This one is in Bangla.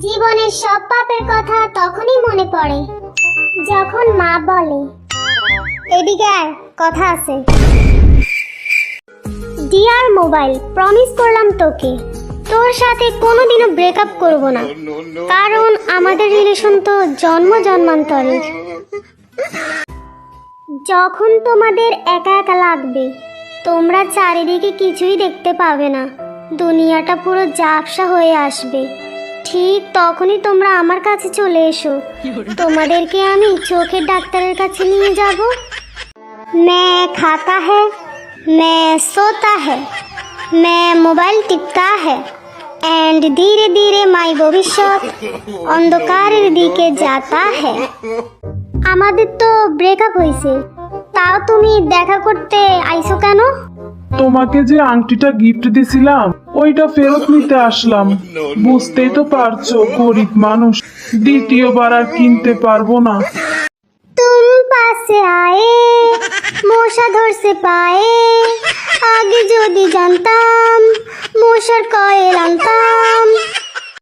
জীবনের সব পাপের কথা তখনই মনে পড়ে যখন মা বলে, এদিকে আয়, কথা আছে। ডিয়ার মোবাইল, প্রমিস করলাম তোকে তোর সাথে কোনোদিনও ব্রেকআপ করব না, কারণ আমাদের রিলেশন তো জন্ম জন্মান্তরের। যখন তোমাদের একা একা লাগবে, তোমরা চারিদিকে কিছুই দেখতে পাবে না, দুনিয়াটা পুরো ঝাপসা হয়ে আসবে, ঠিক তখনই তোমরা আমার কাছে চলে এসো। তোমাদেরকে আমি চোখের ডাক্তারের কাছে নিয়ে যাব। मैं खाता है, मैं सोता है, मैं मोबाइल टिपता है, एंड धीरे धीरे माई ভবিষ্যৎ অন্ধকারের দিকে যাতা है। আমাদের তো ব্রেকআপ হয়েছে, তাও তুমি দেখা করতে আইছো কেন? তোমাকে যে আংটিটা গিফট দিছিলাম ওইটা ফেরত নিতে আসলাম। বুঝতেই তো পারছো গরিব মানুষ, দ্বিতীয়বার আর কিনতে পারবো না। तुम पास आए মশা ধরছে পায়ে, আগে যদি জানতাম মশার কয়েল আনতাম।